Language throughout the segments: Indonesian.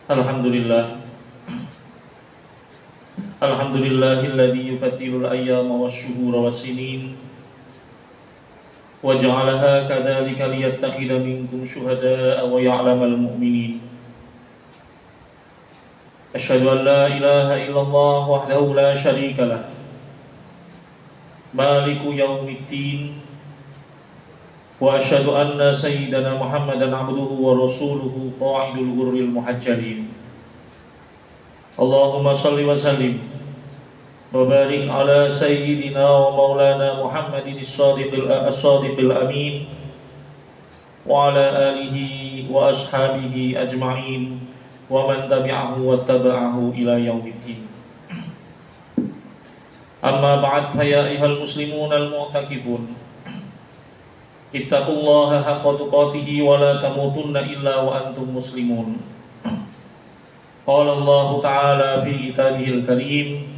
Alhamdulillah. Alhamdulillahilladzi yubaddilul ayyama wasyuhura wassinin wa ja'alaha kadzalika liyattakhidha minkum syuhada'a wa ya'lamal mu'minin. Asyhadu an la ilaha illallah wahdahu la syarika lah, maliku yaumiddin, wa asyhadu anna sayyidana Muhammadan abduhu wa rasuluhu qa'idul ghurril muhajjalin. Allahumma salli wa sallim wa barik ala sayyidina wa maulana Muhammadin as-sadiqil amin wa ala alihi wa ashabihi ajma'in wa man tabi'ahu wa taba'ahu ila yaumiddin. Amma ba'd, fa ya ayyuhal muslimun al-mu'takifun, ittaqullaha haqqa tuqatih wa la tamutunna illa wa antum muslimun. Qala Allah Ta'ala fi kitabihil karim,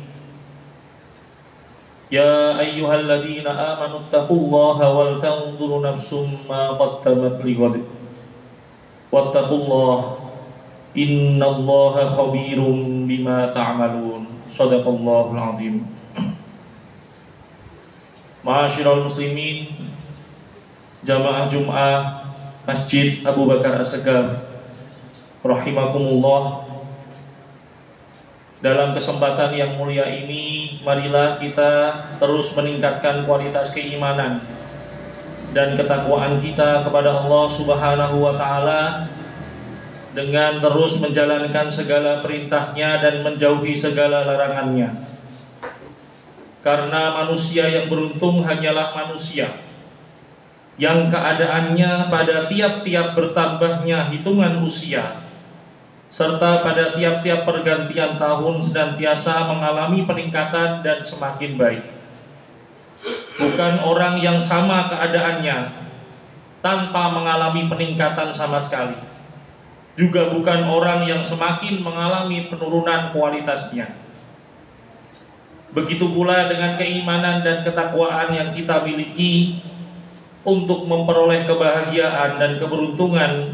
ya ayyuhalladzina amanu ittaqullaha wal tanzur nafsum ma qaddamat lighad wattaqullaha innallaha khabirum bima ta'malun. Shadaqallahul azim. Ma'asyiral muslimin, jamaah Jum'ah Masjid Abu Bakar As-Sagaf rahimakumullah. Dalam kesempatan yang mulia ini, marilah kita terus meningkatkan kualitas keimanan dan ketakwaan kita kepada Allah Subhanahu wa Ta'ala dengan terus menjalankan segala perintahnya dan menjauhi segala larangannya. Karena manusia yang beruntung hanyalah manusia yang keadaannya pada tiap-tiap bertambahnya hitungan usia serta pada tiap-tiap pergantian tahun senantiasa mengalami peningkatan dan semakin baik. Bukan orang yang sama keadaannya tanpa mengalami peningkatan sama sekali, juga bukan orang yang semakin mengalami penurunan kualitasnya. Begitu pula dengan keimanan dan ketakwaan yang kita miliki untuk memperoleh kebahagiaan dan keberuntungan,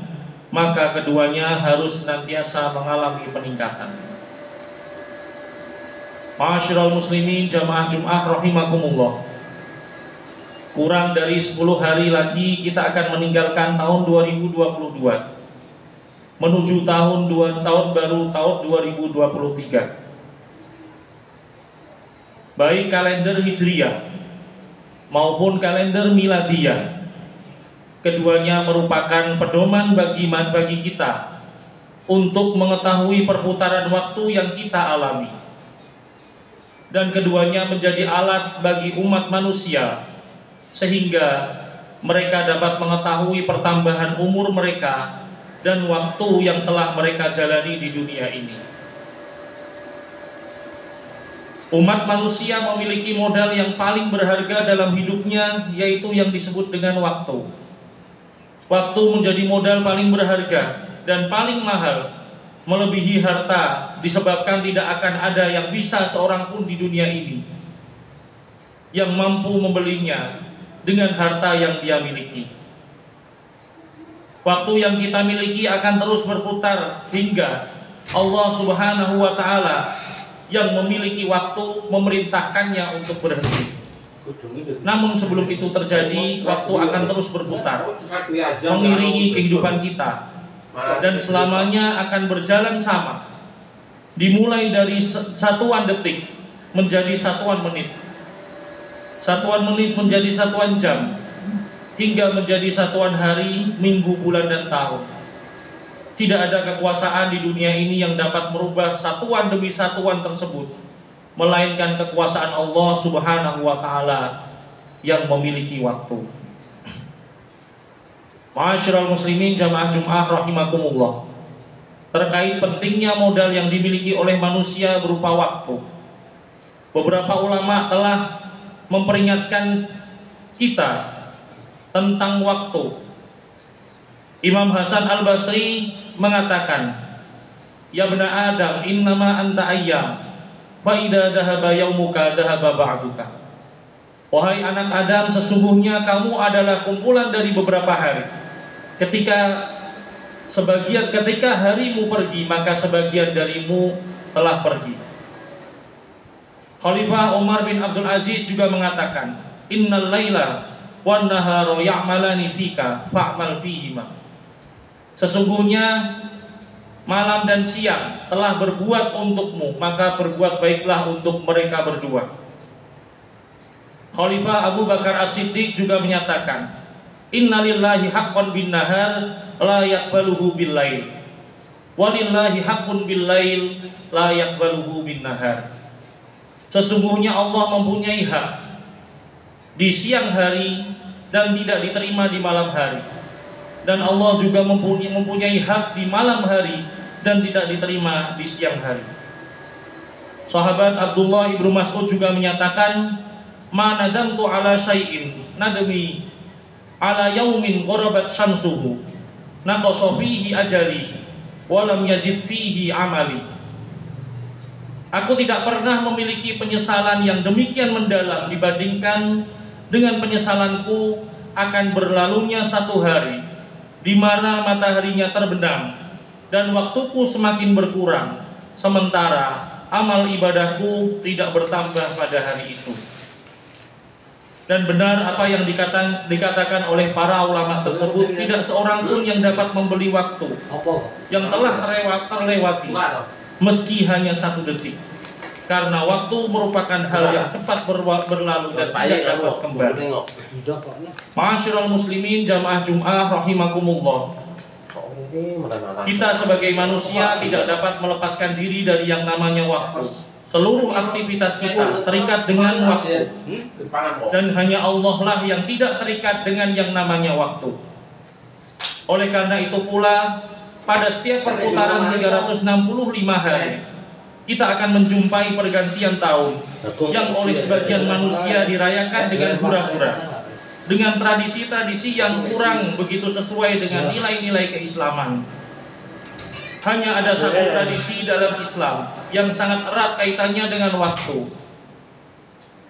maka keduanya harus senantiasa mengalami peningkatan. Ma'asyiral muslimin jamaah Jum'ah rahimakumullah. Kurang dari 10 hari lagi kita akan meninggalkan tahun 2022 menuju tahun baru tahun 2023. Baik kalender Hijriyah maupun kalender Miladiyah, keduanya merupakan pedoman bagi kita untuk mengetahui perputaran waktu yang kita alami. Dan keduanya menjadi alat bagi umat manusia sehingga mereka dapat mengetahui pertambahan umur mereka dan waktu yang telah mereka jalani di dunia ini. Umat manusia memiliki modal yang paling berharga dalam hidupnya, yaitu yang disebut dengan waktu. Waktu menjadi modal paling berharga dan paling mahal, melebihi harta, disebabkan tidak akan ada yang bisa seorang pun di dunia ini yang mampu membelinya dengan harta yang dia miliki. Waktu yang kita miliki akan terus berputar hingga Allah Subhanahu wa Ta'ala yang memiliki waktu memerintahkannya untuk berhenti. Namun sebelum itu terjadi, waktu akan terus berputar mengiringi kehidupan kita dan selamanya akan berjalan sama, dimulai dari satuan detik menjadi satuan menit, satuan menit menjadi satuan jam, hingga menjadi satuan hari, minggu, bulan, dan tahun. Tidak ada kekuasaan di dunia ini yang dapat merubah satuan demi satuan tersebut, melainkan kekuasaan Allah Subhanahu wa Ta'ala yang memiliki waktu. Ma'asyiral muslimin jamaah Jum'ah rahimakumullah. Terkait pentingnya modal yang dimiliki oleh manusia berupa waktu, beberapa ulama telah memperingatkan kita tentang waktu. Imam Hasan Al-Basri mengatakan, ya bna Adam, innama anta ayyam, fa idza dhahaba yaumuka dhahaba ba'duka. Wahai anak Adam, sesungguhnya kamu adalah kumpulan dari beberapa hari. Ketika Sebagian ketika harimu pergi, maka sebagian darimu telah pergi. Khalifah Umar bin Abdul Aziz juga mengatakan, innal laila wan nahara ya'malani fika fa'mal fihima. Sesungguhnya malam dan siang telah berbuat untukmu, maka berbuat baiklah untuk mereka berdua. Khalifah Abu Bakar As-Siddiq juga menyatakan, innalillahi haqqan bin nahar la yaqbaluhu bil lail, walillahi haqqun bil lail la yaqbaluhu bin nahar. Sesungguhnya Allah mempunyai hak di siang hari dan tidak diterima di malam hari, dan Allah juga mempunyai hak di malam hari dan tidak diterima di siang hari. Sahabat Abdullah ibnu Mas'ud juga menyatakan, ma nadamtu ala syai'in nadmi ala yaumin gharabat syamsuhu naqasa fihi ajali wa lam yazid fihi amali. Aku tidak pernah memiliki penyesalan yang demikian mendalam dibandingkan dengan penyesalanku akan berlalunya satu hari di mana mataharinya terbenam dan waktuku semakin berkurang, sementara amal ibadahku tidak bertambah pada hari itu. Dan benar apa yang dikatakan oleh para ulama tersebut, tidak seorang pun yang dapat membeli waktu yang telah terlewati meski hanya 1 detik, karena waktu merupakan hal yang cepat berlalu dan tidak dapat kembali. Ma'asyiral muslimin jamaah Jum'ah rahimakumullah, kita sebagai manusia tidak dapat melepaskan diri dari yang namanya waktu. Seluruh aktivitas kita terikat dengan waktu, dan hanya Allah lah yang tidak terikat dengan yang namanya waktu. Oleh karena itu pula, pada setiap perputaran 365 hari, kita akan menjumpai pergantian tahun yang oleh sebagian manusia dirayakan dengan hura-hura, dengan tradisi-tradisi yang kurang begitu sesuai dengan nilai-nilai keislaman. Hanya ada satu tradisi dalam Islam yang sangat erat kaitannya dengan waktu,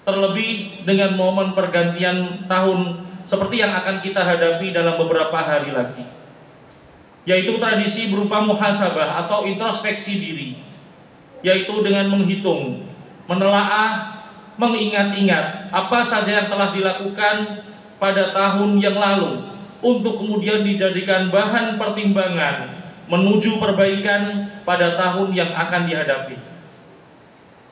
terlebih dengan momen pergantian tahun seperti yang akan kita hadapi dalam beberapa hari lagi, yaitu tradisi berupa muhasabah atau introspeksi diri, yaitu dengan menghitung, menelaah, mengingat-ingat apa saja yang telah dilakukan pada tahun yang lalu untuk kemudian dijadikan bahan pertimbangan menuju perbaikan pada tahun yang akan dihadapi.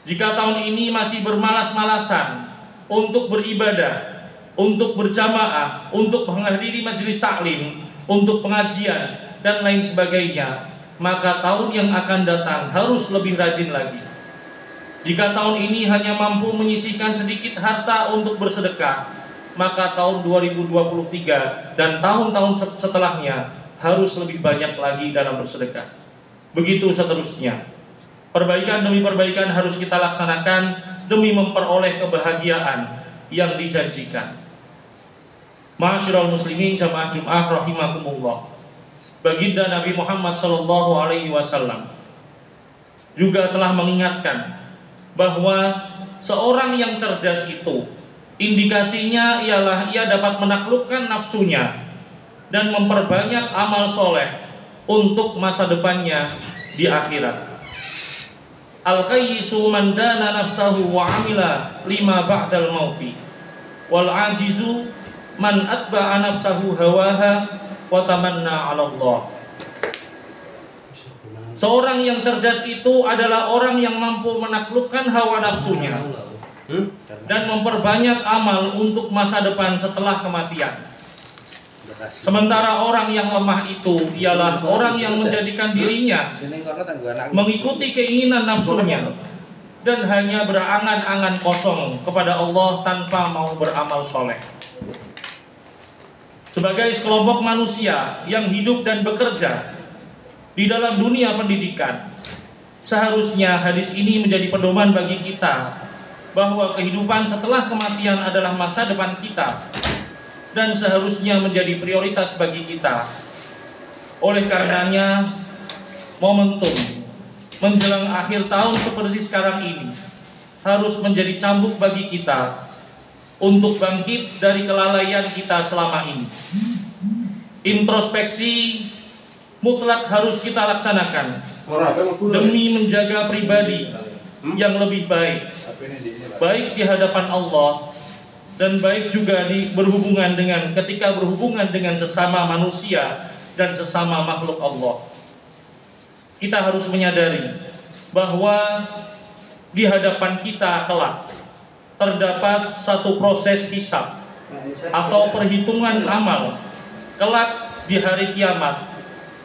Jika tahun ini masih bermalas-malasan untuk beribadah, untuk berjamaah, untuk menghadiri majelis taklim, untuk pengajian dan lain sebagainya, maka tahun yang akan datang harus lebih rajin lagi. Jika tahun ini hanya mampu menyisihkan sedikit harta untuk bersedekah, maka tahun 2023 dan tahun-tahun setelahnya harus lebih banyak lagi dalam bersedekah. Begitu seterusnya. Perbaikan demi perbaikan harus kita laksanakan demi memperoleh kebahagiaan yang dijanjikan. Ma'asyiral muslimin jamaah Jum'ah rahimakumullah. Baginda Nabi Muhammad SAW juga telah mengingatkan bahwa seorang yang cerdas itu indikasinya ialah ia dapat menaklukkan nafsunya dan memperbanyak amal soleh untuk masa depannya di akhirat. Al-qayyisu man dana nafsahu wa amila lima ba'dal mauti, wal ajizu man atba'a nafsahu hawaha wa tamanna 'ala Allah. Seorang yang cerdas itu adalah orang yang mampu menaklukkan hawa nafsunya dan memperbanyak amal untuk masa depan setelah kematian. Sementara orang yang lemah itu ialah orang yang menjadikan dirinya mengikuti keinginan nafsunya dan hanya berangan-angan kosong kepada Allah tanpa mau beramal soleh. Sebagai sekelompok manusia yang hidup dan bekerja di dalam dunia pendidikan, seharusnya hadis ini menjadi pedoman bagi kita bahwa kehidupan setelah kematian adalah masa depan kita dan seharusnya menjadi prioritas bagi kita. Oleh karenanya, momentum menjelang akhir tahun seperti sekarang ini harus menjadi cambuk bagi kita untuk bangkit dari kelalaian kita selama ini. Introspeksi mutlak harus kita laksanakan demi menjaga pribadi yang lebih baik, baik di hadapan Allah dan baik juga berhubungan dengan ketika berhubungan dengan sesama manusia dan sesama makhluk Allah. Kita harus menyadari bahwa di hadapan kita kelak terdapat satu proses hisab atau perhitungan amal kelak di hari kiamat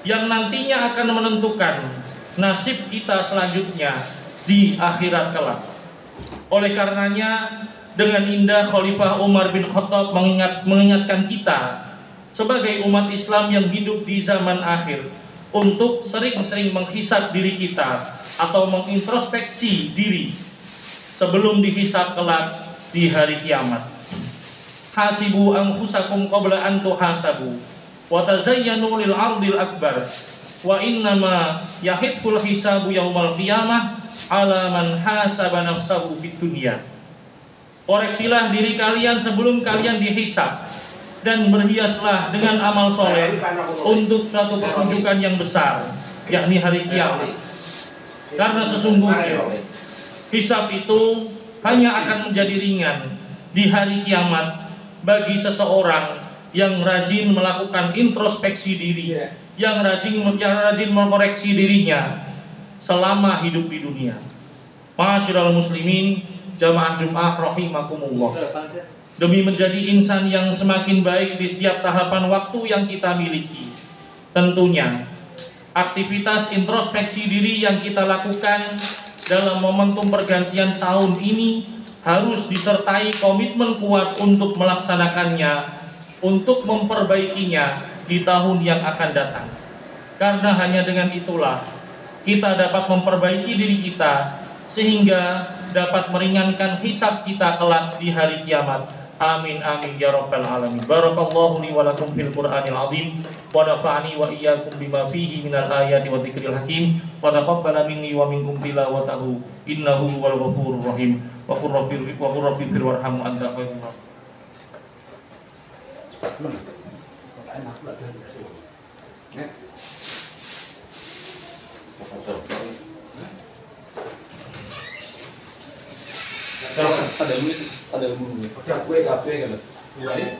yang nantinya akan menentukan nasib kita selanjutnya di akhirat kelak. Oleh karenanya, dengan indah Khalifah Umar bin Khattab mengingatkan kita sebagai umat Islam yang hidup di zaman akhir untuk sering-sering menghisab diri kita atau mengintrospeksi diri sebelum dihisab kelak di hari kiamat. Hasibu anfusakum qabla an tuhasabu wa tazayyanu lil ardil akbar wa innama yahiqqul hisabu yaumal qiyamah ala man hasaba nafsahu fid dunya. Koreksilah diri kalian sebelum kalian dihisab dan berhiaslah dengan amal soleh untuk suatu pertunjukan yang besar, yakni hari kiamat. Karena sesungguhnya hisab itu hanya akan menjadi ringan di hari kiamat bagi seseorang yang rajin melakukan introspeksi diri, yang rajin mengoreksi dirinya selama hidup di dunia. Ma'asyiral muslimin, jamaah Jumat rahimakumullah. Demi menjadi insan yang semakin baik di setiap tahapan waktu yang kita miliki, tentunya aktivitas introspeksi diri yang kita lakukan dalam momentum pergantian tahun ini harus disertai komitmen kuat untuk melaksanakannya, untuk memperbaikinya di tahun yang akan datang. Karena hanya dengan itulah kita dapat memperbaiki diri kita sehingga dapat meringankan hisab kita kelak di hari kiamat. Amin amin ya rabbal alamin. Barakallahu li wa lakum fil Qur'anil azim wa nafa'ani wa iyyakum bima fihi minal ayati wa dzikril hakim wa taqabbala minni wa minkum tilawatahu innahu huwal ghafurur rahim. Wa qur rabbi fir warhamhu anta khairur rahim. Sadel mulu. Oke, aku kabeh kan. Iya.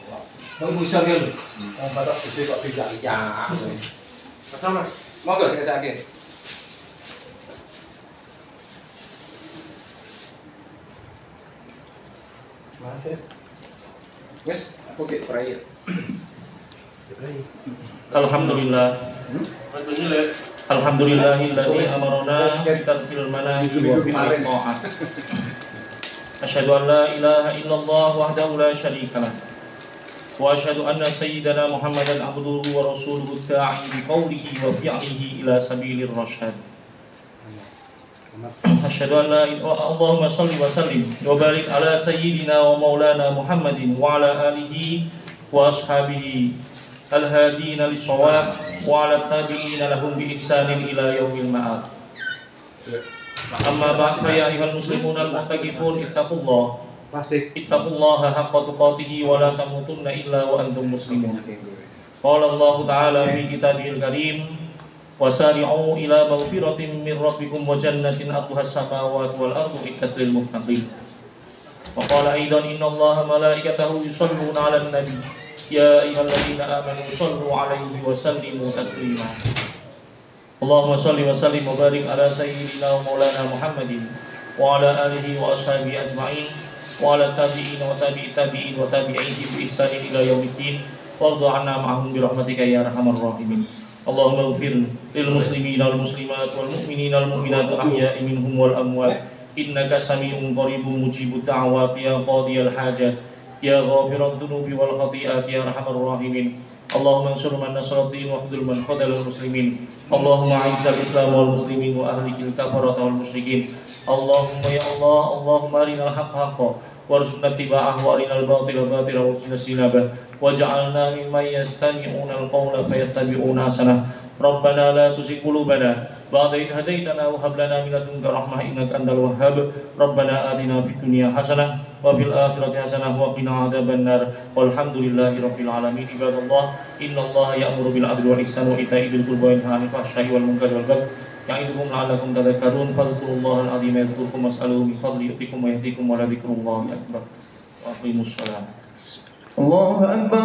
Nang bisa kan. Wong batak bisa kok tidak ya. Pertama, monggo sekali. Mas ya. Wes, aku ke prayer. Alhamdulillah. Alhamdulillahilladzi amarna bitarkil manahij wa bil ta'ah. Asyhadu an la ilaha illallah wahdahu la syarika lah. Wa asyhadu anna sayyidana Muhammadan abduhu wa rasuluhu da'i bi qawlihi wa fi'lihi ila sabilir rasyad. Asyhadu an la Allahumma shalli wa sallim wa barik ala sayyidina wa maulana Muhammadin wa ala alihi wa ashabihi al-hadina lis-shawab wa ala tabi'ina lahum bi ihsanin ila yaumil ma'ad. Amma ba'd fa ya ayyuhal muslimuna al-mustaqifun ittaqullaha haqqa tuqatih wa la tamutunna illa wa antum muslimun. Qala Allah ta'ala fi kitabihil karim wasari'u ila maghfiratin min rabbikum wa jannatin arduha as-samawati wal ardu uiddat lil muttaqin. Wa qala aidan innallaha malaikatahu yusholluna 'alan nabi ya ayyuhalladzina amanu shallu 'alaihi wa sallimu taslima. Allahumma shalli wa sallim wa barik ala sayyidina wa maulana Muhammadin wa ala alihi wa ashabihi ajma'in wa ala tabi'in wa tabi'in wa tabi'in bi ihsanin ila yaumiddin warḍa 'anna ma'ahum bi rahmatika ya arhamar rahimin. Allahumma ighfir lil muslimina wal muslimat wal mu'minina wal mu'minat ahya'i minhum wal amwat innaka sami'un qaribun mujibud da'wat ya qadiyal hajat ya ghafiradz dzunubi wal khati'at ya arhamar rahimin. Allahumma ansur man nasara ad-din wa khudhul man khadhal muslimin. Allahumma a'izzal islam wal muslimin wa ahlikil kafarata wal musyrikin. Allahumma ya Allah, Allahumma arinal haqqa haqqan warzuqna ittiba'ahu wa arinal batila batila warzuqna ijtinabah waj'alna mimman yastami'una al-qawla fayattabi'una ahsanah. Rabbana la tuzigh qulubana بعد إذ هديتنا وهب لنا من لدنك رحمة إنك أنت الوهاب ربنا آتنا في الدنيا حسنة وفي الآخرة حسنة وقنا عذاب النار والحمد لله رب العالمين عباد الله إن الله يأمر بالعدل والإحسان وإيتاء ذي القربى وينهى عن الفحشاء والمنكر والبغي يعظكم لعلكم تذكرون فاذكروا الله العظيم يذكركم واسألوه من فضله يؤتكم ويهديكم ولذكر الله أكبر وأقيموا الصلاة الله أكبر